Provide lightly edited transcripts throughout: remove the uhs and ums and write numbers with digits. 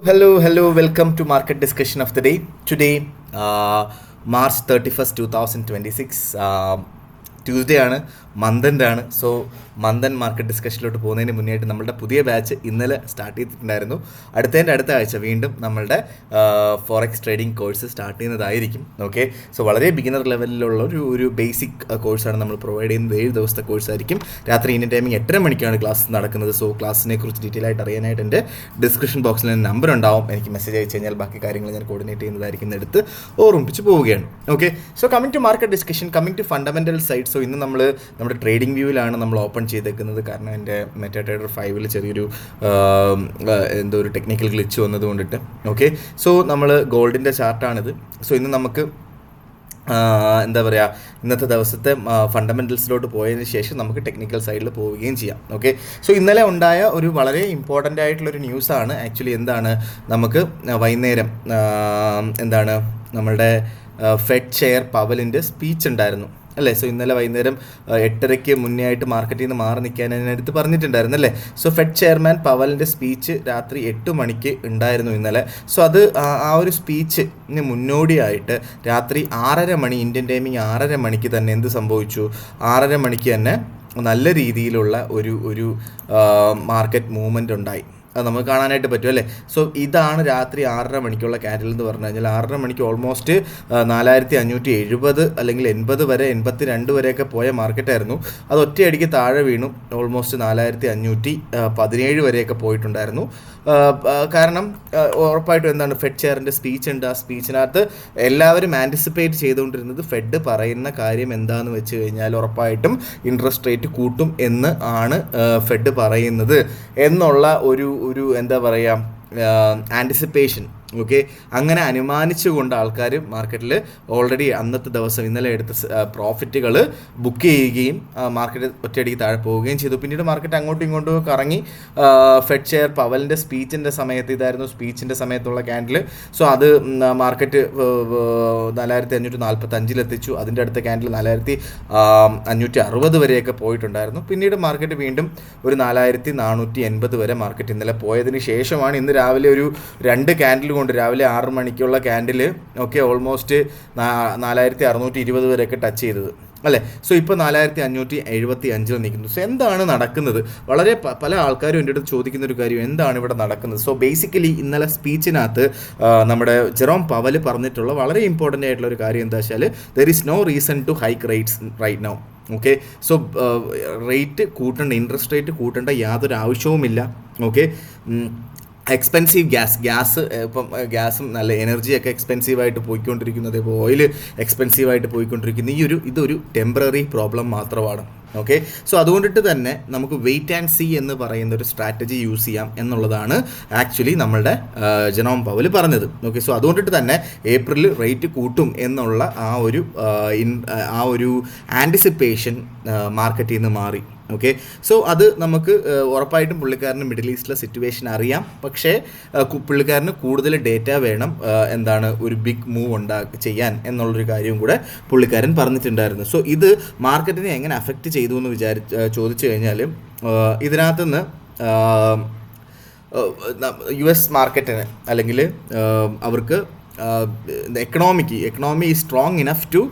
Hello, welcome to market discussion of the day. Today, March 31st, 2026, Tuesday ആണ് മന്ദൻ്റെ ആണ്. So മന്ദൻ market ഡിസ്കഷനിലോട്ട് പോകുന്നതിന് മുന്നേയായിട്ട് നമ്മളുടെ പുതിയ ബാച്ച് ഇന്നലെ സ്റ്റാർട്ട് ചെയ്തിട്ടുണ്ടായിരുന്നു. അടുത്ത ആഴ്ച വീണ്ടും നമ്മളുടെ ഫോറക്സ് ട്രേഡിംഗ് കോഴ്സ് സ്റ്റാർട്ട് ചെയ്യുന്നതായിരിക്കും. ഓക്കെ, സോ വളരെ ബിഗിനർ ലെവലിലുള്ള ഒരു ബേസിക് കോഴ്സാണ് നമ്മൾ പ്രൊവൈഡ് ചെയ്യുന്നത്. 7 ദിവസത്തെ കോഴ്സായിരിക്കും. രാത്രി ഇന്ത്യൻ ടൈമിംഗ് 8:30 മണിക്കാണ് ക്ലാസ് നടക്കുന്നത്. സോ ക്ലാസ്സിനെ കുറിച്ച് ഡീറ്റെയിൽ ആയിട്ട് അറിയാനായിട്ട് എൻ്റെ ഡിസ്ക്രിപ്ഷൻ ബോക്സിൽ നമ്പർ ഉണ്ടാവും. എനിക്ക് മെസ്സേജ് അയച്ചു കഴിഞ്ഞാൽ ബാക്കി കാര്യങ്ങൾ ഞാൻ കോർഡിനേറ്റ് ചെയ്യുന്നതായിരിക്കും എടുത്ത് ഓർമ്മിപ്പിച്ച് പോവുകയാണ്. Okay, so coming to market discussion, coming to fundamental side. So ഇന്ന് നമ്മുടെ ട്രേഡിംഗ് വ്യൂവിലാണ് നമ്മൾ ഓപ്പൺ ചെയ്തേക്കുന്നത്. കാരണം എൻ്റെ മെറ്റാട്രേഡർ 5 ചെറിയൊരു ഒരു ടെക്നിക്കൽ ഗ്ലിച്ച് വന്നത് കൊണ്ടിട്ട്. ഓക്കെ, സോ നമ്മൾ ഗോൾഡിൻ്റെ ചാർട്ടാണിത്. സോ ഇന്ന് നമുക്ക് ഇന്നത്തെ ദിവസത്തെ ഫണ്ടമെൻ്റൽസിലോട്ട് പോയതിന് ശേഷം നമുക്ക് ടെക്നിക്കൽ സൈഡിൽ പോവുകയും ചെയ്യാം. ഓക്കെ, സോ ഇന്നലെ ഉണ്ടായ ഒരു വളരെ ഇമ്പോർട്ടൻ്റ് ആയിട്ടുള്ളൊരു ന്യൂസാണ്. ആക്ച്വലി നമുക്ക് വൈകുന്നേരം നമ്മളുടെ ഫെഡ് ചെയർ പവലിൻ്റെ സ്പീച്ച് ഉണ്ടായിരുന്നു അല്ലേ. സോ ഇന്നലെ വൈകുന്നേരം 8:30 മുന്നേ ആയിട്ട് മാർക്കറ്റിൽ നിന്ന് മാറി നിൽക്കാൻ അതിനടുത്ത് പറഞ്ഞിട്ടുണ്ടായിരുന്നു അല്ലേ. സോ ഫെഡ് ചെയർമാൻ പവലിൻ്റെ സ്പീച്ച് രാത്രി 8 മണിക്ക് ഉണ്ടായിരുന്നു ഇന്നലെ. സോ അത് ആ ഒരു സ്പീച്ചിന് മുന്നോടിയായിട്ട് രാത്രി 6:30 മണി ഇന്ത്യൻ ടൈമിങ് 6:30 മണിക്ക് തന്നെ എന്ത് സംഭവിച്ചു? 6:30 മണിക്ക് തന്നെ നല്ല രീതിയിലുള്ള ഒരു മാർക്കറ്റ് മൂവ്മെൻ്റ് ഉണ്ടായി. അത് നമുക്ക് കാണാനായിട്ട് പറ്റും അല്ലേ. സോ ഇതാണ് രാത്രി 6:30 മണിക്കുള്ള ക്യാൻഡിൽ എന്ന് പറഞ്ഞു കഴിഞ്ഞാൽ 6:30 മണിക്ക് ഓൾമോസ്റ്റ് 4570 അല്ലെങ്കിൽ 80 വരെ 82 വരെയൊക്കെ പോയ മാർക്കറ്റായിരുന്നു. അത് ഒറ്റയടിക്ക് താഴെ വീണു. ഓൾമോസ്റ്റ് 4517 വരെയൊക്കെ പോയിട്ടുണ്ടായിരുന്നു. കാരണം ഉറപ്പായിട്ടും ഫെഡ് ചെയറിൻ്റെ സ്പീച്ച് ഉണ്ട്. ആ സ്പീച്ചിനകത്ത് എല്ലാവരും ആൻറ്റിസിപ്പേറ്റ് ചെയ്തുകൊണ്ടിരുന്നത് ഫെഡ് പറയുന്ന കാര്യം എന്താണെന്ന് വെച്ച് കഴിഞ്ഞാൽ ഉറപ്പായിട്ടും ഇൻട്രസ്റ്റ് റേറ്റ് കൂട്ടും എന്ന് ആണ് ഫെഡ് പറയുന്നത് എന്നുള്ള ഒരു ആൻറ്റിസിപ്പേഷൻ. ഓക്കെ, അങ്ങനെ അനുമാനിച്ചുകൊണ്ട് ആൾക്കാർ മാർക്കറ്റിൽ ഓൾറെഡി അന്നത്തെ ദിവസം ഇന്നലെ എടുത്ത പ്രോഫിറ്റുകൾ ബുക്ക് ചെയ്യുകയും മാർക്കറ്റ് ഒറ്റയടിക്ക് താഴെ പോവുകയും ചെയ്തു. പിന്നീട് മാർക്കറ്റ് അങ്ങോട്ടും ഇങ്ങോട്ടും കറങ്ങി ഫെഡ് ചെയർ പവലിൻ്റെ സ്പീച്ചിൻ്റെ സമയത്ത് ഇതായിരുന്നു സ്പീച്ചിൻ്റെ സമയത്തുള്ള ക്യാൻഡിൽ. സോ അത് മാർക്കറ്റ് 4545 എത്തിച്ചു. അതിൻ്റെ അടുത്ത ക്യാൻഡിൽ 4560 വരെയൊക്കെ പോയിട്ടുണ്ടായിരുന്നു. പിന്നീട് മാർക്കറ്റ് വീണ്ടും ഒരു 4480 വരെ മാർക്കറ്റ് ഇന്നലെ പോയതിന് ശേഷമാണ് ഇന്ന് രാവിലെ ഒരു 2 ക്യാൻഡിൽ രാവിലെ 6 മണിക്കുള്ള ക്യാൻഡിൽ ഓൾമോസ്റ്റ് 4620 വരെയൊക്കെ ടച്ച് ചെയ്തത് അല്ലേ. സോ ഇപ്പോൾ 4575 നിൽക്കുന്നു. സോ എന്താണ് നടക്കുന്നത്? വളരെ പല ആൾക്കാരും എൻ്റെ അടുത്ത് ചോദിക്കുന്ന ഒരു കാര്യം, എന്താണ് ഇവിടെ നടക്കുന്നത്? സോ ബേസിക്കലി ഇന്നലെ സ്പീച്ചിനകത്ത് നമ്മുടെ ജെറോം പവൽ പറഞ്ഞിട്ടുള്ള വളരെ ഇമ്പോർട്ടൻ്റ് ആയിട്ടുള്ള ഒരു കാര്യം എന്താ വെച്ചാൽ there is no reason to hike rates right now. Okay, so rate കൂട്ടേണ്ട, ഇൻട്രസ്റ്റ് റേറ്റ് കൂട്ടേണ്ട യാതൊരു ആവശ്യവുമില്ല. ഓക്കെ, എക്സ്പെൻസീവ് ഗ്യാസ് ഇപ്പം ഗ്യാസും നല്ല എനർജിയൊക്കെ എക്സ്പെൻസീവായിട്ട് പോയിക്കൊണ്ടിരിക്കുന്നത്, ഇപ്പോൾ ഓയിൽ എക്സ്പെൻസീവായിട്ട് പോയിക്കൊണ്ടിരിക്കുന്ന ഇതൊരു ടെമ്പററി പ്രോബ്ലം മാത്രമാണ്. ഓക്കെ, സോ അതുകൊണ്ടിട്ട് തന്നെ നമുക്ക് വെയിറ്റ് ആൻഡ് സീ എന്ന് പറയുന്ന ഒരു സ്ട്രാറ്റജി യൂസ് ചെയ്യാം എന്നുള്ളതാണ് ആക്ച്വലി നമ്മളുടെ ജെറോം പവൽ പറഞ്ഞത്. ഓക്കെ, സോ അതുകൊണ്ടിട്ട് തന്നെ ഏപ്രിൽ റേറ്റ് കൂട്ടും എന്നുള്ള ആ ഒരു ആൻറ്റിസിപ്പേഷൻ മാർക്കറ്റിൽ നിന്ന് മാറി. ഓക്കെ, സോ അത് നമുക്ക് ഉറപ്പായിട്ടും പുള്ളിക്കാരന് മിഡിൽ ഈസ്റ്റിലെ സിറ്റുവേഷൻ അറിയാം. പക്ഷേ പുള്ളിക്കാരന് കൂടുതൽ ഡേറ്റ വേണം ഒരു ബിഗ് മൂവ് ചെയ്യാൻ എന്നുള്ളൊരു കാര്യം കൂടെ പുള്ളിക്കാരൻ പറഞ്ഞിട്ടുണ്ടായിരുന്നു. സോ ഇത് മാർക്കറ്റിനെ എങ്ങനെ അഫക്റ്റ് ചെയ്തു എന്ന് ചോദിച്ചു കഴിഞ്ഞാൽ ഇതിനകത്തുനിന്ന് US മാർക്കറ്റിന് അല്ലെങ്കിൽ അവർക്ക് economy is strong enough to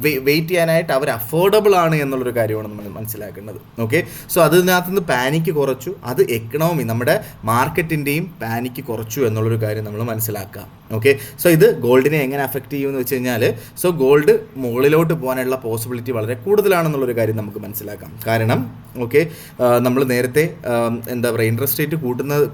wait ചെയ്യാനായിട്ട് അവർ അഫോർഡബിൾ ആണ് എന്നുള്ളൊരു കാര്യമാണ് നമ്മൾ മനസ്സിലാക്കേണ്ടത്. ഓക്കെ, സോ അതിനകത്തുനിന്ന് പാനിക്ക് കുറച്ചു. അത് നമ്മുടെ മാർക്കറ്റിൻ്റെയും പാനിക്ക് കുറച്ചു എന്നുള്ളൊരു കാര്യം നമ്മൾ മനസ്സിലാക്കുക. ഓക്കെ, സോ ഇത് ഗോൾഡിനെ എങ്ങനെ അഫക്റ്റ് ചെയ്യുമെന്ന് വെച്ച് കഴിഞ്ഞാൽ സോ ഗോൾഡ് മുകളിലോട്ട് പോകാനുള്ള പോസിബിലിറ്റി വളരെ കൂടുതലാണെന്നുള്ളൊരു കാര്യം നമുക്ക് മനസ്സിലാക്കാം. കാരണം ഓക്കെ, നമ്മൾ നേരത്തെ ഇൻട്രസ്റ്റ് റേറ്റ്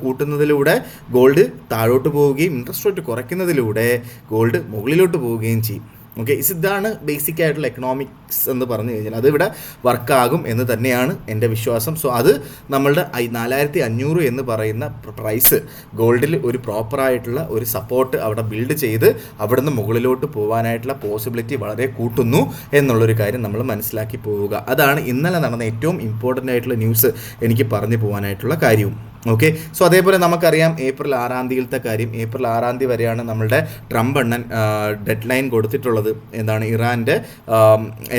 കൂട്ടുന്നതിലൂടെ ഗോൾഡ് താഴോട്ട് പോവുകയും ഇൻട്രസ്റ്റ് റേറ്റ് കുറയ്ക്കുന്നതിലൂടെ ഗോൾഡ് മുകളിലോട്ട് പോവുകയും ചെയ്യും. ഓക്കെ, ഇതാണ് ബേസിക് ആയിട്ടുള്ള എക്കണോമിക്സ് എന്ന് പറഞ്ഞു കഴിഞ്ഞാൽ അതിവിടെ വർക്കാകും എന്ന് തന്നെയാണ് എൻ്റെ വിശ്വാസം. സോ അത് നമ്മളുടെ 4500 എന്ന് പറയുന്ന പ്രൈസ് ഗോൾഡിൽ ഒരു പ്രോപ്പറായിട്ടുള്ള ഒരു സപ്പോർട്ട് അവിടെ ബിൽഡ് ചെയ്ത് അവിടുന്ന് മുകളിലോട്ട് പോകാനായിട്ടുള്ള പോസിബിലിറ്റി വളരെ കൂട്ടുന്നു എന്നുള്ളൊരു കാര്യം നമ്മൾ മനസ്സിലാക്കി പോവുക. അതാണ് ഇന്നലെ നടന്ന ഏറ്റവും ഇമ്പോർട്ടൻ്റ് ആയിട്ടുള്ള ന്യൂസ് എനിക്ക് പറഞ്ഞു പോകാനായിട്ടുള്ള കാര്യവും. ഓക്കെ. സോ അതേപോലെ നമുക്കറിയാം ഏപ്രിൽ 6 തീയതിയിലത്തെ കാര്യം. ഏപ്രിൽ 6 വരെയാണ് നമ്മളുടെ ട്രംപ് അണ്ണൻ ഡെഡ് ലൈൻ കൊടുത്തിട്ടുള്ളത്. എന്താണ്? ഇറാൻ്റെ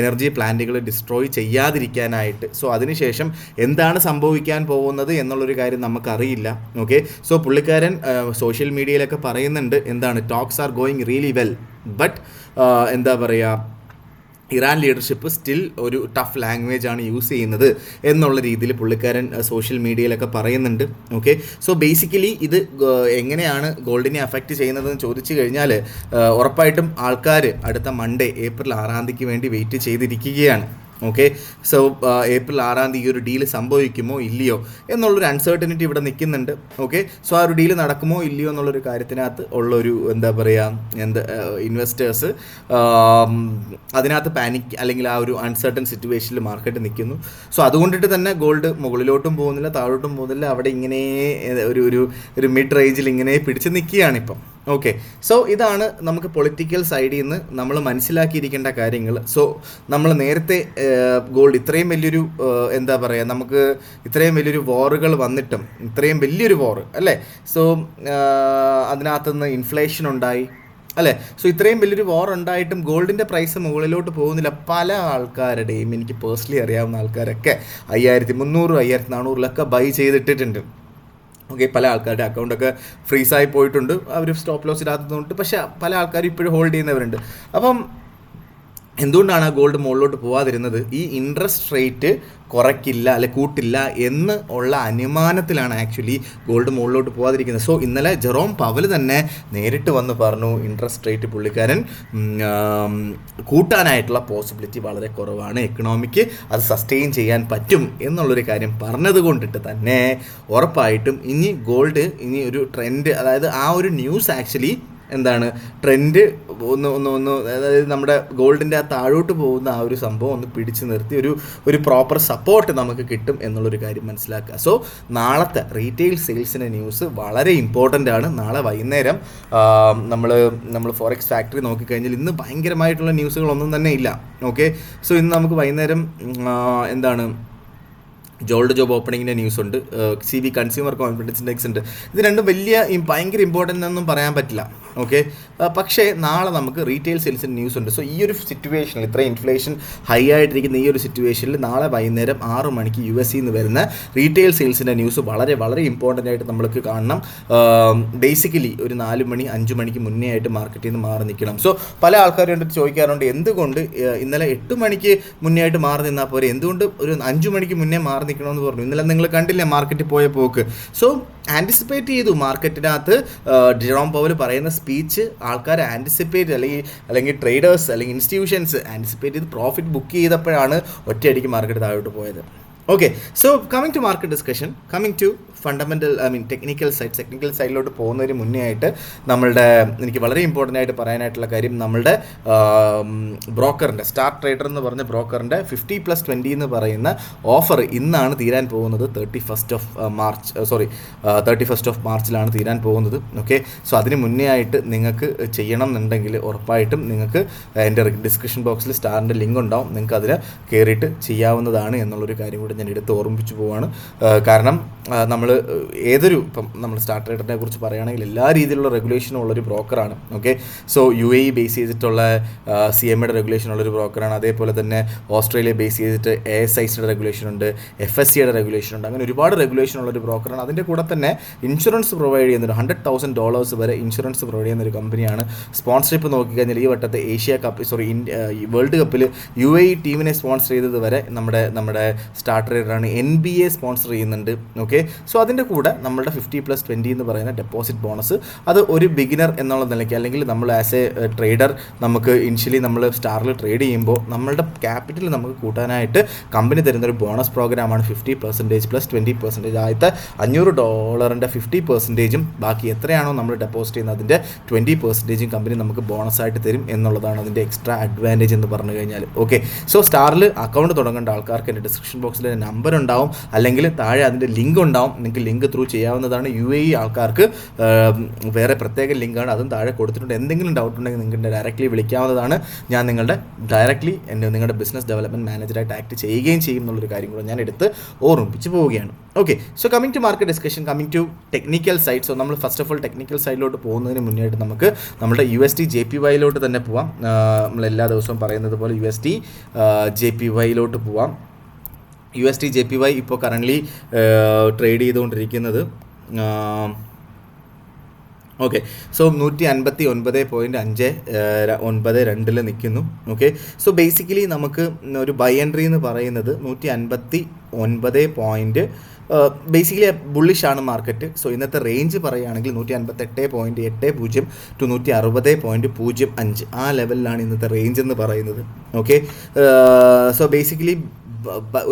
എനർജി പ്ലാന്റുകൾ ഡിസ്ട്രോയ് ചെയ്യാതിരിക്കാനായിട്ട്. സോ അതിനുശേഷം എന്താണ് സംഭവിക്കാൻ പോകുന്നത് എന്നുള്ളൊരു കാര്യം നമുക്കറിയില്ല. ഓക്കെ. സോ പുള്ളിക്കാരൻ സോഷ്യൽ മീഡിയയിലൊക്കെ പറയുന്നുണ്ട്, എന്താണ്, talks are going really well, but എന്താ പറയുക, ഇറാൻ ലീഡർഷിപ്പ് സ്റ്റിൽ ഒരു ടഫ് ലാംഗ്വേജ് ആണ് യൂസ് ചെയ്യുന്നത് എന്നുള്ള രീതിയിൽ പുള്ളിക്കാരൻ സോഷ്യൽ മീഡിയയിലൊക്കെ പറയുന്നുണ്ട്. ഓക്കെ. സോ ബേസിക്കലി ഇത് എങ്ങനെയാണ് ഗോൾഡിനെ അഫക്റ്റ് ചെയ്യുന്നതെന്ന് ചോദിച്ചു കഴിഞ്ഞാൽ ഉറപ്പായിട്ടും ആൾക്കാർ അടുത്ത മൺഡേ ഏപ്രിൽ 6 വേണ്ടി വെയിറ്റ് ചെയ്തിരിക്കുകയാണ്. ഓക്കെ. സോ ഏപ്രിൽ 6 ഈ ഒരു ഡീല് സംഭവിക്കുമോ ഇല്ലയോ എന്നുള്ളൊരു അൺസർട്ടനിറ്റി ഇവിടെ നിൽക്കുന്നുണ്ട്. ഓക്കെ. സോ ആ ഒരു ഡീല് നടക്കുമോ ഇല്ലയോ എന്നുള്ളൊരു കാര്യത്തിനകത്ത് ഉള്ളൊരു എന്താ പറയുക, ഇൻവെസ്റ്റേഴ്സ് അതിനകത്ത് പാനിക് അല്ലെങ്കിൽ ആ ഒരു അൺസർട്ടൻ സിറ്റുവേഷനിൽ മാർക്കറ്റ് നിൽക്കുന്നു. സോ അതുകൊണ്ടിട്ട് തന്നെ ഗോൾഡ് മുകളിലോട്ടും പോകുന്നില്ല, താഴോട്ടും പോകുന്നില്ല, അവിടെ ഇങ്ങനെ ഒരു മിഡ് റേഞ്ചിൽ ഇങ്ങനെ പിടിച്ച് നിൽക്കുകയാണിപ്പം. ഓക്കെ. സോ ഇതാണ് നമുക്ക് പൊളിറ്റിക്കൽ സൈഡിൽ നിന്ന് നമ്മൾ മനസ്സിലാക്കിയിരിക്കേണ്ട കാര്യങ്ങൾ. സോ നമ്മൾ നേരത്തെ ഗോൾഡ് ഇത്രയും വലിയൊരു എന്താ പറയുക, നമുക്ക് ഇത്രയും വലിയൊരു വാറുകൾ വന്നിട്ടും, ഇത്രയും വലിയൊരു വാറ് അല്ലേ, സോ അതിനകത്തുനിന്ന് ഇൻഫ്ലേഷൻ ഉണ്ടായി അല്ലേ, സോ ഇത്രയും വലിയൊരു വാർ ഉണ്ടായിട്ടും ഗോൾഡിൻ്റെ പ്രൈസ് മുകളിലോട്ട് പോകുന്നില്ല. പല ആൾക്കാരുടെയും, എനിക്ക് പേഴ്സണലി അറിയാവുന്ന ആൾക്കാരൊക്കെ 5300 5400 ബൈ ചെയ്തിട്ടിട്ടുണ്ട്. ഓക്കെ. പല ആൾക്കാരുടെ അക്കൗണ്ടൊക്കെ ഫ്രീസായി പോയിട്ടുണ്ട്, അവർ സ്റ്റോപ്പ് ലോസ് ഇടാത്തതുകൊണ്ട്. പക്ഷേ പല ആൾക്കാരും ഇപ്പോഴും ഹോൾഡ് ചെയ്യുന്നവരുണ്ട്. അപ്പം എന്തുകൊണ്ടാണ് ഗോൾഡ് മുകളിലോട്ട് പോകാതിരുന്നത്? ഈ ഇൻട്രസ്റ്റ് റേറ്റ് കുറയ്ക്കില്ല അല്ലെ കൂട്ടില്ല എന്ന് ഉള്ള അനുമാനത്തിലാണ് ആക്ച്വലി ഗോൾഡ് മുകളിലോട്ട് പോകാതിരിക്കുന്നത്. സോ ഇന്നലെ ജെറോം പവൽ തന്നെ നേരിട്ട് വന്ന് പറഞ്ഞു, ഇൻട്രസ്റ്റ് റേറ്റ് പുള്ളിക്കാരൻ കൂട്ടാനായിട്ടുള്ള പോസിബിലിറ്റി വളരെ കുറവാണ്, എക്കണോമിക്ക് അത് സസ്റ്റെയിൻ ചെയ്യാൻ പറ്റും എന്നുള്ളൊരു കാര്യം പറഞ്ഞത് കൊണ്ടിട്ട് തന്നെ ഉറപ്പായിട്ടും ഇനി ഗോൾഡ് ഇനി ഒരു ട്രെൻഡ്, അതായത് ആ ഒരു ന്യൂസ് ആക്ച്വലി എന്താണ്, ട്രെൻഡ് ഒന്ന് അതായത് നമ്മുടെ ഗോൾഡിൻ്റെ ആ താഴോട്ട് പോകുന്ന ആ ഒരു സംഭവം ഒന്ന് പിടിച്ചു നിർത്തി ഒരു പ്രോപ്പർ സപ്പോർട്ട് നമുക്ക് കിട്ടും എന്നുള്ളൊരു കാര്യം മനസ്സിലാക്കുക. സോ നാളത്തെ റീറ്റെയിൽ സെയിൽസിൻ്റെ ന്യൂസ് വളരെ ഇമ്പോർട്ടൻ്റ് ആണ്. നാളെ വൈകുന്നേരം നമ്മൾ ഫോറക്സ് ഫാക്ടറി നോക്കിക്കഴിഞ്ഞാൽ ഇന്ന് ഭയങ്കരമായിട്ടുള്ള ന്യൂസുകളൊന്നും തന്നെ ഇല്ല. ഓക്കെ. സോ ഇന്ന് നമുക്ക് വൈകുന്നേരം എന്താണ്, ഗോൾഡ് ജോബ് ഓപ്പണിങ്ങിൻ്റെ ന്യൂസ് ഉണ്ട്, CB കൺസ്യൂമർ കോൺഫിഡൻസ് ഇൻഡെക്സ് ഉണ്ട്. ഇത് രണ്ടും ഭയങ്കര ഇമ്പോർട്ടൻ്റ് എന്നൊന്നും പറയാൻ പറ്റില്ല. ഓക്കെ. പക്ഷേ നാളെ നമുക്ക് റീറ്റെയിൽ സെയിൽസിൻ്റെ ന്യൂസ് ഉണ്ട്. സോ ഈ ഒരു സിറ്റുവേഷനിൽ, ഇത്ര ഇൻഫ്ലേഷൻ ഹൈ ആയിട്ടിരിക്കുന്ന ഈ ഒരു സിറ്റുവേഷനിൽ നാളെ വൈകുന്നേരം 6 മണിക്ക് US നിന്ന് വരുന്ന റീറ്റെയിൽ സെയിൽസിൻ്റെ ന്യൂസ് വളരെ വളരെ ഇമ്പോർട്ടൻ്റ് ആയിട്ട് നമ്മൾക്ക് കാണണം. ബേസിക്കലി ഒരു 4 മണി 5 മണിക്ക് മുന്നേ ആയിട്ട് മാർക്കറ്റിൽ നിന്ന് മാറി നിൽക്കണം. സോ പല ആൾക്കാരും എൻ്റെ ചോദിക്കാറുണ്ട്, എന്തുകൊണ്ട് ഇന്നലെ 8 മണിക്ക് മുന്നേ ആയിട്ട് മാറി നിന്നാൽ പോരെ, എന്തുകൊണ്ട് ഒരു 5 മണിക്ക് മുന്നേ മാറി നിൽക്കണമെന്ന് പറഞ്ഞു. ഇന്നലെ നിങ്ങൾ കണ്ടില്ലേ മാർക്കറ്റിൽ പോയ പോക്ക്. സോ ആൻറ്റിസിപ്പേറ്റ് ചെയ്തു മാർക്കറ്റിനകത്ത് ജെറോം പവൽ പറയുന്ന സ്പീച്ച് ആൾക്കാർ ആൻറ്റിസിപ്പേറ്റ് അല്ലെങ്കിൽ ട്രേഡേഴ്സ് അല്ലെങ്കിൽ ഇൻസ്റ്റിറ്റ്യൂഷൻസ് ആൻറ്റിസിപ്പേറ്റ് ചെയ്ത് പ്രോഫിറ്റ് ബുക്ക് ചെയ്തപ്പോഴാണ് ഒറ്റയടിക്ക് മാർക്കറ്റ് താഴോട്ട് പോയത്. Okay. So coming to market discussion, coming to fundamental technical സൈഡിലോട്ട് പോകുന്നതിന് മുന്നേ ആയിട്ട് എനിക്ക് വളരെ ഇമ്പോർട്ടൻ്റ് ആയിട്ട് പറയാനായിട്ടുള്ള കാര്യം, നമ്മളുടെ ബ്രോക്കറിൻ്റെ സ്റ്റാർ ട്രേഡർ എന്ന് പറഞ്ഞ ബ്രോക്കറിൻ്റെ 50+20 എന്ന് പറയുന്ന ഓഫർ ഇന്നാണ് തീരാൻ പോകുന്നത്. 31st ഓഫ് മാർച്ചിലാണ് തീരാൻ പോകുന്നത്. ഓക്കെ. സോ അതിന് മുന്നേ ആയിട്ട് നിങ്ങൾക്ക് ചെയ്യണം എന്നുണ്ടെങ്കിൽ ഉറപ്പായിട്ടും നിങ്ങൾക്ക് എൻ്റെ ഡിസ്ക്രിപ്ഷൻ ബോക്സിൽ സ്റ്റാറിൻ്റെ ലിങ്ക് ഉണ്ടാവും, നിങ്ങൾക്ക് അതിൽ കയറിയിട്ട് ചെയ്യാവുന്നതാണ് എന്നുള്ളൊരു കാര്യം കൂടി ഞാൻ എടുത്ത് ഓർമ്മിപ്പിച്ചു പോവാണ്. കാരണം ഇപ്പം നമ്മൾ സ്റ്റാർ ട്രേഡറിനെ കുറിച്ച് പറയുകയാണെങ്കിൽ എല്ലാ രീതിയിലുള്ള റെഗുലേഷനും ഉള്ളൊരു ബ്രോക്കറാണ്. ഓക്കെ. സോ UAE ബേസ് ചെയ്തിട്ടുള്ള CMAയുടെ റെഗുലേഷൻ ഉള്ളൊരു ബ്രോക്കറാണ്. അതേപോലെ തന്നെ ഓസ്ട്രേലിയ ബേസ് ചെയ്തിട്ട് ASICയുടെ റെഗുലേഷൻ ഉണ്ട്, FSCയുടെ റെഗുലേഷൻ ഉണ്ട്. അങ്ങനെ ഒരുപാട് റെഗുലേഷൻ ഉള്ളൊരു ബ്രോക്കറാണ്. അതിൻ്റെ കൂടെ തന്നെ ഇൻഷുറൻസ് പ്രൊവൈഡ് ചെയ്യുന്നൊരു $100,000 വരെ ഇൻഷുറൻസ് പ്രൊവൈഡ് ചെയ്യുന്നൊരു കമ്പനിയാണ്. സ്പോൺസർഷിപ്പ് നോക്കിക്കഴിഞ്ഞാൽ ഈ വട്ടത്തെ വേൾഡ് കപ്പിൽ UAE ടീമിനെ സ്പോൺസർ ചെയ്തത് വരെ നമ്മുടെ സ്റ്റാർ ട്രേഡറാണ്. NBA സ്പോൺസർ ചെയ്യുന്നുണ്ട്. ഓക്കെ. സോ അതിൻ്റെ കൂടെ നമ്മളുടെ 50+20 എന്ന് പറയുന്ന ഡെപ്പോസിറ്റ് ബോണസ്, അത് ഒരു ബിഗിനർ എന്നുള്ള നിലയ്ക്ക് അല്ലെങ്കിൽ നമ്മൾ ആസ് എ ട്രേഡർ നമുക്ക് ഇനിഷ്യലി നമ്മൾ സ്റ്റാറിൽ ട്രേഡ് ചെയ്യുമ്പോൾ നമ്മളുടെ ക്യാപിറ്റൽ നമുക്ക് കൂട്ടാനായിട്ട് കമ്പനി തരുന്നൊരു ബോണസ് പ്രോഗ്രാമാണ് 50% + 20%. ആദ്യത്തെ $500 50%, ബാക്കി എത്രയാണോ നമ്മൾ ഡെപ്പോസിറ്റ് ചെയ്യുന്നത് അതിൻ്റെ 20% കമ്പനി നമുക്ക് ബോണസായിട്ട് തരും എന്നുള്ളതാണ് അതിൻ്റെ എക്സ്ട്രാ അഡ്വാൻറ്റേജ് എന്ന് പറഞ്ഞു കഴിഞ്ഞാൽ. ഓക്കെ. സോ സ്റ്റാറിൽ അക്കൗണ്ട് തുടങ്ങേണ്ട ആൾക്കാർക്ക് എൻ്റെ ഡിസ്ക്രിപ്ഷൻ ബോക്സിൽ നമ്പർ ഉണ്ടാവും, അല്ലെങ്കിൽ താഴെ അതിൻ്റെ ലിങ്ക് ഉണ്ടാവും, നിങ്ങൾക്ക് ലിങ്ക് ത്രൂ ചെയ്യാവുന്നതാണ്. UAE ആൾക്കാർക്ക് വേറെ പ്രത്യേക ലിങ്കാണ്, അതും താഴെ കൊടുത്തിട്ടുണ്ട്. എന്തെങ്കിലും ഡൗട്ട് ഉണ്ടെങ്കിൽ നിങ്ങൾക്ക് ഡയറക്റ്റ്ലി വിളിക്കാവുന്നതാണ്. ഞാൻ നിങ്ങളുടെ ഡയറക്റ്റ്ലി നിങ്ങളുടെ ബിസിനസ് ഡെവലപ്മെൻറ്റ് മാനേജറായിട്ട് ആക്ട് ചെയ്യുകയും ചെയ്യും എന്നുള്ളൊരു കാര്യം കൂടെ ഞാൻ എടുത്ത് ഓർമ്മിപ്പിച്ച് പോവുകയാണ്. Okay, so coming to market discussion, coming to technical side. So നമ്മൾ ഫസ്റ്റ് ഓഫ് ഓൾ ടെക്നിക്കൽ സൈഡിലോട്ട് പോകുന്നതിന് മുന്നേയായിട്ട് നമുക്ക് നമ്മുടെ USD JPYയിലോട്ട് തന്നെ പോവാം. നമ്മൾ എല്ലാ ദിവസവും പറയുന്നത് പോലെ USD JPYയിലോട്ട് പോവാം. USD JPY ഇപ്പോൾ കറൻ്റ്ലി ട്രേഡ് ചെയ്തുകൊണ്ടിരിക്കുന്നത് ഓക്കെ. സോ 159.592 നിൽക്കുന്നു. ഓക്കെ, സോ ബേസിക്കലി നമുക്ക് ഒരു ബൈ എൻട്രി എന്ന് പറയുന്നത് 159. ബേസിക്കലി ബുള്ളിഷാണ് മാർക്കറ്റ്. സോ ഇന്നത്തെ റേഞ്ച് പറയുകയാണെങ്കിൽ 158.80 ടു 160.05 ആ ലെവലിലാണ് ഇന്നത്തെ റേഞ്ച് എന്ന് പറയുന്നത്. ഓക്കെ, സോ ബേസിക്കലി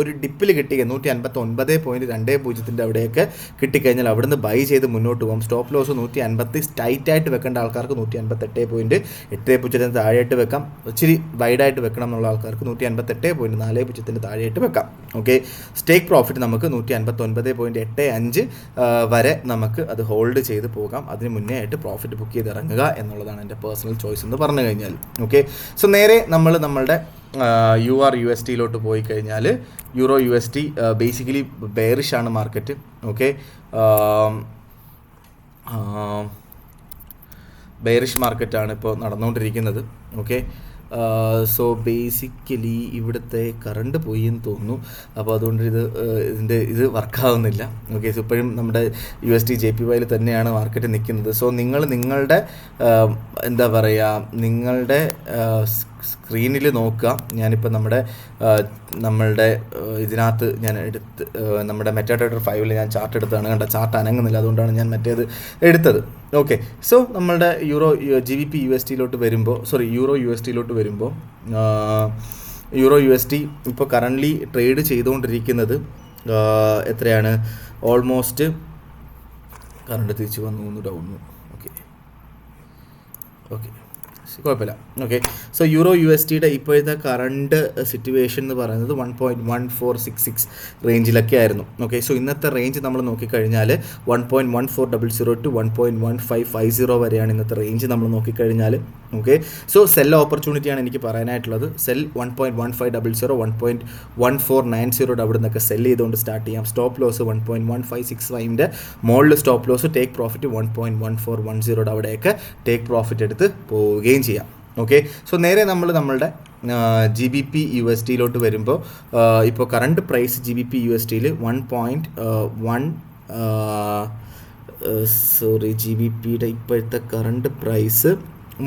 ഒരു ഡിപ്പിൽ കിട്ടിയ 159.20 അവിടെയൊക്കെ കിട്ടിക്കഴിഞ്ഞാൽ അവിടുന്ന് ബൈ ചെയ്ത് മുന്നോട്ട് പോകും. സ്റ്റോപ്പ് ലോസ് 150 ടൈറ്റായിട്ട് വെക്കേണ്ട ആൾക്കാർക്ക് 158.80 താഴെയായിട്ട് വെക്കാം. ഇച്ചിരി വൈഡായിട്ട് വെക്കണം എന്നുള്ള ആൾക്കാർക്ക് 158.40 താഴെയായിട്ട് വെക്കാം. ഓക്കെ, സ്റ്റേക്ക് പ്രോഫിറ്റ് നമുക്ക് 159.85 വരെ നമുക്ക് അത് ഹോൾഡ് ചെയ്ത് പോകാം. അതിന് മുന്നേ ആയിട്ട് പ്രോഫിറ്റ് ബുക്ക് ചെയ്ത് ഇറങ്ങുക എന്നുള്ളതാണ് എൻ്റെ പേഴ്സണൽ ചോയ്സ് എന്ന് പറഞ്ഞു കഴിഞ്ഞാൽ. ഓക്കെ, സോ നേരെ നമ്മളുടെ USDയിലോട്ട് പോയി കഴിഞ്ഞാൽ EUR/USD ബേസിക്കലി ബെയറിഷാണ് മാർക്കറ്റ്. ഓക്കെ, ബെയറിഷ് മാർക്കറ്റാണ് ഇപ്പോൾ നടന്നുകൊണ്ടിരിക്കുന്നത്. ഓക്കെ, സോ ബേസിക്കലി ഇവിടുത്തെ കറണ്ട് പോയി എന്ന് തോന്നുന്നു. അപ്പോൾ അതുകൊണ്ട് ഇത് വർക്കാവുന്നില്ല. ഓക്കെ, സോ ഇപ്പോഴും നമ്മുടെ USD JPYയിൽ തന്നെയാണ് മാർക്കറ്റ് നിൽക്കുന്നത്. സോ നിങ്ങളുടെ എന്താ പറയുക, നിങ്ങളുടെ സ്ക്രീനിൽ നോക്കുക. ഞാനിപ്പോൾ നമ്മളുടെ ഇതിനകത്ത് ഞാൻ നമ്മുടെ മെറ്റാട്രേഡർ 5 ഞാൻ ചാർട്ട് എടുത്തതാണ്. കണ്ട, ചാർട്ട് അനങ്ങുന്നില്ല, അതുകൊണ്ടാണ് ഞാൻ മറ്റേത് എടുത്തത്. ഓക്കെ, സോ നമ്മളുടെ GBP/USDയിലോട്ട് വരുമ്പോൾ EUR/USDയിലോട്ട് വരുമ്പോൾ EUR/USD ഇപ്പോൾ കറൻ്റ്ലി ട്രേഡ് ചെയ്തുകൊണ്ടിരിക്കുന്നത് എത്രയാണ്? ഓൾമോസ്റ്റ് കറണ്ട് തിരിച്ച് വന്നു ഡൗൺ. ഓക്കെ, കുഴപ്പമില്ല. ഓക്കെ, സോ EUR/USDയുടെ ഇപ്പോഴത്തെ കറണ്ട് സിറ്റുവേഷൻ എന്ന് പറയുന്നത് 1.1466 റേഞ്ചിലൊക്കെ ആയിരുന്നു. ഓക്കെ, സോ ഇന്നത്തെ റേഞ്ച് നമ്മൾ നോക്കിക്കഴിഞ്ഞാൽ 1.1400 ടു 1.1550 വരെയാണ് ഇന്നത്തെ റേഞ്ച് നമ്മൾ നോക്കിക്കഴിഞ്ഞാൽ. ഓക്കെ, സോ സെൽ ഓപ്പർച്യൂണിറ്റിയാണ് എനിക്ക് പറയാനായിട്ടുള്ളത്. സെൽ 1.1500 1.1490 അവിടെ നിന്നൊക്കെ സെൽ ചെയ്തുകൊണ്ട് സ്റ്റാർട്ട് ചെയ്യാം. സ്റ്റോപ്പ് ലോസ് 1.1565 മുകളിൽ സ്റ്റോപ്പ് ലോസ്. ടേക്ക് പ്രോഫിറ്റ് 1.1410 അവിടെയൊക്കെ ടേക്ക് പ്രോഫിറ്റ് എടുത്ത് പോവുകയും ചെയ്യാം. ഓക്കെ, സോ നേരെ നമ്മളുടെ GBP/USDയിലോട്ട് വരുമ്പോൾ ഇപ്പോൾ കറണ്ട് പ്രൈസ് GBP/USDയിൽ GBPയുടെ ഇപ്പോഴത്തെ കറണ്ട് പ്രൈസ്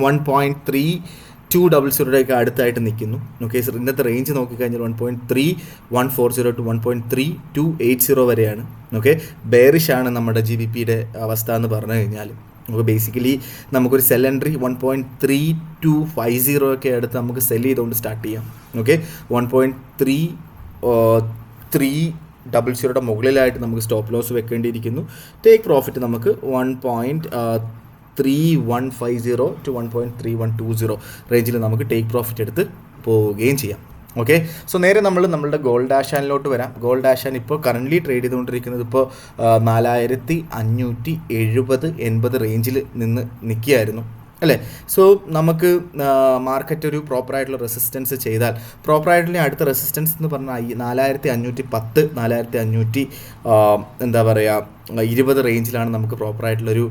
1.3200 അടുത്തായിട്ട് നിൽക്കുന്നു. ഓക്കെ, സോ ഇന്നത്തെ റേഞ്ച് നോക്കിക്കഴിഞ്ഞാൽ 1.3140 ടു 1.3280 വരെയാണ്. ഓക്കെ, ബെയറിഷാണ് നമ്മുടെ GBPയുടെ അവസ്ഥ എന്ന് പറഞ്ഞു കഴിഞ്ഞാൽ. നമുക്ക് ബേസിക്കലി നമുക്കൊരു സെൽ എൻട്രി 1.3250 ഒക്കെ അടുത്ത് നമുക്ക് സെൽ ചെയ്തുകൊണ്ട് സ്റ്റാർട്ട് ചെയ്യാം. ഓക്കെ, 1.3300 മുകളിലായിട്ട് നമുക്ക് സ്റ്റോപ്പ് ലോസ് വെക്കേണ്ടിയിരിക്കുന്നു. ടേക്ക് പ്രോഫിറ്റ് നമുക്ക് 1.3150 ടു 1.3120 റേഞ്ചിൽ നമുക്ക് ടേക്ക് പ്രോഫിറ്റ് എടുത്ത് പോവുകയും ചെയ്യാം. ഓക്കെ, സോ നേരെ നമ്മളുടെ ഗോൾഡ് ആഷാനിലോട്ട് വരാം. ഗോൾഡ് ആഷാൻ ഇപ്പോൾ കറൻ്റ്ലി ട്രേഡ് ചെയ്തുകൊണ്ടിരിക്കുന്നത് ഇപ്പോൾ 4570-80 റേഞ്ചിൽ നിന്ന് നിൽക്കുകയായിരുന്നു അല്ലേ. സോ നമുക്ക് മാർക്കറ്റ് ഒരു പ്രോപ്പറായിട്ടുള്ള റെസിസ്റ്റൻസ് ചെയ്താൽ, പ്രോപ്പറായിട്ടുള്ള അടുത്ത റെസിസ്റ്റൻസ് എന്ന് പറഞ്ഞാൽ 4510 4500 എന്താ പറയുക 20 റേഞ്ചിലാണ് നമുക്ക് പ്രോപ്പറായിട്ടുള്ളൊരു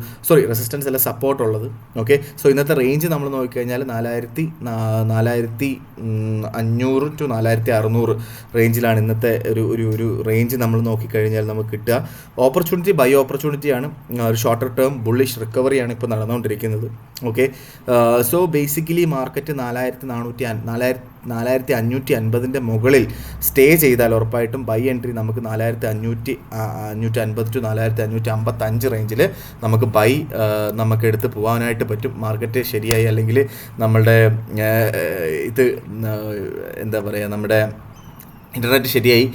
റെസിസ്റ്റൻസ് അല്ല സപ്പോർട്ട് ഉള്ളത്. ഓക്കെ, സോ ഇന്നത്തെ റേഞ്ച് നമ്മൾ നോക്കിക്കഴിഞ്ഞാൽ 4500 ടു 4600 റേഞ്ചിലാണ് ഇന്നത്തെ ഒരു റേഞ്ച് നമ്മൾ നോക്കിക്കഴിഞ്ഞാൽ നമുക്ക് കിട്ടുക. ഓപ്പർച്യൂണിറ്റി ബൈ ഓപ്പർച്യൂണിറ്റിയാണ്. ഒരു ഷോർട്ടർ ടേം ബുള്ളിഷ് റിക്കവറിയാണ് ഇപ്പോൾ നടന്നുകൊണ്ടിരിക്കുന്നത്. ഓക്കെ, സോ ബേസിക്കലി മാർക്കറ്റ് 4550 മുകളിൽ സ്റ്റേ ചെയ്താൽ ഉറപ്പായിട്ടും ബൈ എൻട്രി നമുക്ക് 4550 ടു 4555 റേഞ്ചിൽ നമുക്ക് ബൈ നമുക്ക് എടുത്ത് പോകാനായിട്ട് പറ്റും. മാർക്കറ്റ് ശരിയായി, അല്ലെങ്കിൽ നമ്മളുടെ ഇത് എന്താ പറയുക, നമ്മുടെ ഇൻ്റർനെറ്റ് ശരിയായി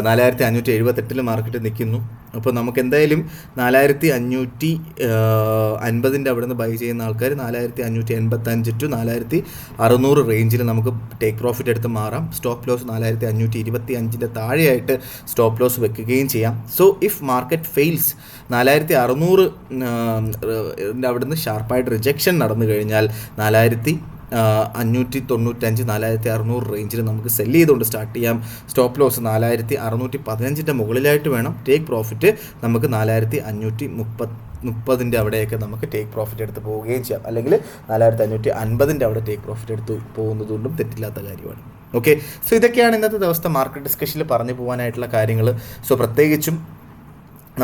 4578 മാർക്കറ്റ് നിൽക്കുന്നു. അപ്പോൾ നമുക്ക് എന്തായാലും 4550 അവിടെ നിന്ന് ബൈ ചെയ്യുന്ന ആൾക്കാർ 4585 ടു 4600 റേഞ്ചിൽ നമുക്ക് ടേക്ക് പ്രോഫിറ്റ് എടുത്ത് മാറാം. സ്റ്റോപ്പ് ലോസ് 4525 താഴെയായിട്ട് സ്റ്റോപ്പ് ലോസ് വെക്കുകയും ചെയ്യാം. സോ ഇഫ് മാർക്കറ്റ് ഫെയിൽസ് 4600 അവിടെ നിന്ന് ഷാർപ്പായിട്ട് റിജക്ഷൻ നടന്നു കഴിഞ്ഞാൽ 4595 4600 റേഞ്ചിൽ നമുക്ക് സെല്ല് ചെയ്തുകൊണ്ട് സ്റ്റാർട്ട് ചെയ്യാം. സ്റ്റോപ്പ് ലോസ് 4615 മുകളിലായിട്ട് വേണം. ടേക്ക് പ്രോഫിറ്റ് നമുക്ക് 4530 അവിടെയൊക്കെ നമുക്ക് ടേക്ക് പ്രോഫിറ്റ് എടുത്ത് പോവുകയും ചെയ്യാം. അല്ലെങ്കിൽ 4550 അവിടെ ടേക്ക് പ്രോഫിറ്റ് എടുത്ത് പോകുന്നതുകൊണ്ടും തെറ്റില്ലാത്ത കാര്യമാണ്. ഓക്കെ, സോ ഇതൊക്കെയാണ് ഇന്നത്തെ ദിവസത്തെ മാർക്കറ്റ് ഡിസ്കഷനിൽ പറഞ്ഞു പോകാനായിട്ടുള്ള കാര്യങ്ങൾ. സോ പ്രത്യേകിച്ചും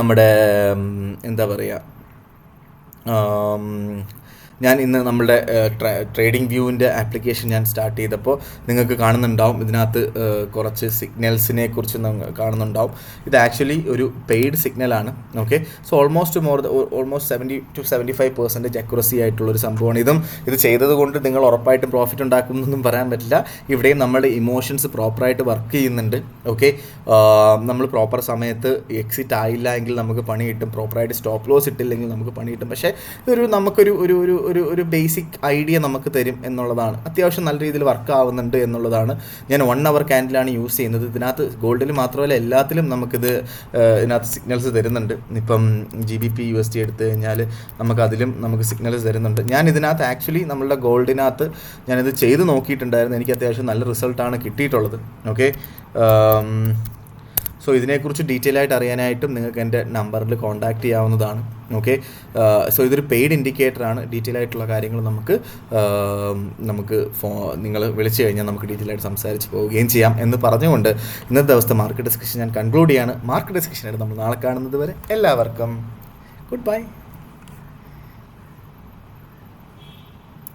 നമ്മുടെ എന്താ പറയുക, ഞാൻ ഇന്ന് നമ്മളുടെ ട്രേഡിംഗ് വ്യൂവിൻ്റെ ആപ്ലിക്കേഷൻ ഞാൻ സ്റ്റാർട്ട് ചെയ്തപ്പോൾ നിങ്ങൾക്ക് കാണുന്നുണ്ടാവും, ഇതിനകത്ത് കുറച്ച് സിഗ്നൽസിനെ കുറിച്ച് കാണുന്നുണ്ടാവും. ഇത് ആക്ച്വലി ഒരു പെയ്ഡ് സിഗ്നലാണ്. Okay, so almost 70 to 75% accuracy ആയിട്ടുള്ളൊരു സംഭവമാണ്. ഇത് ചെയ്തത് കൊണ്ട് നിങ്ങൾ ഉറപ്പായിട്ടും പ്രോഫിറ്റ് ഉണ്ടാക്കുമെന്നൊന്നും പറയാൻ പറ്റില്ല. ഇവിടെയും നമ്മുടെ ഇമോഷൻസ് പ്രോപ്പറായിട്ട് വർക്ക് ചെയ്യുന്നുണ്ട്. ഓക്കെ, നമ്മൾ പ്രോപ്പർ സമയത്ത് എക്സിറ്റ് ആയില്ല എങ്കിൽ നമുക്ക് പണി കിട്ടും, പ്രോപ്പറായിട്ട് സ്റ്റോപ്പ് ലോസ് ഇട്ടില്ലെങ്കിൽ നമുക്ക് പണി കിട്ടും. പക്ഷേ ഇതൊരു നമുക്കൊരു ഒരു ഒരു ഒരു ബേസിക് ഐഡിയ നമുക്ക് തരും എന്നുള്ളതാണ്. അത്യാവശ്യം നല്ല രീതിയിൽ വർക്ക് ആവുന്നുണ്ട് എന്നുള്ളതാണ്. ഞാൻ 1 hour ക്യാൻഡിലാണ് യൂസ് ചെയ്യുന്നത്. ഇതിനകത്ത് ഗോൾഡിൽ മാത്രമല്ല എല്ലാത്തിലും നമുക്കിത് ഇതിനകത്ത് സിഗ്നൽസ് തരുന്നുണ്ട്. ഇപ്പം GBP USD എടുത്തു കഴിഞ്ഞാൽ നമുക്കതിലും നമുക്ക് സിഗ്നൽസ് തരുന്നുണ്ട്. ഞാൻ ഇതിനകത്ത് ആക്ച്വലി നമ്മളുടെ ഗോൾഡിനകത്ത് ഞാനിത് ചെയ്ത് നോക്കിയിട്ടുണ്ടായിരുന്നു. എനിക്ക് അത്യാവശ്യം നല്ല റിസൾട്ടാണ് കിട്ടിയിട്ടുള്ളത്. ഓക്കെ, സോ ഇതിനെക്കുറിച്ച് ഡീറ്റെയിൽ ആയിട്ട് അറിയാനായിട്ടും നിങ്ങൾക്ക് എൻ്റെ നമ്പറിൽ കോൺടാക്റ്റ് ചെയ്യാവുന്നതാണ്. ഓക്കെ, സോ ഇതൊരു പെയ്ഡ് ഇൻഡിക്കേറ്ററാണ്. ഡീറ്റെയിൽ ആയിട്ടുള്ള കാര്യങ്ങൾ നമുക്ക് നിങ്ങൾ വിളിച്ചു കഴിഞ്ഞാൽ നമുക്ക് ഡീറ്റെയിൽ ആയിട്ട് സംസാരിച്ച് പോവുകയും ചെയ്യാം എന്ന് പറഞ്ഞുകൊണ്ട് ഇന്നത്തെ ദിവസത്തെ മാർക്കറ്റ് ഡിസ്കഷൻ ഞാൻ കൺക്ലൂഡ് ചെയ്യാണ്. മാർക്കറ്റ് ഡിസ്കഷനായിട്ട് നമ്മൾ നാളെ കാണുന്നത് വരെ എല്ലാവർക്കും ഗുഡ് ബൈ.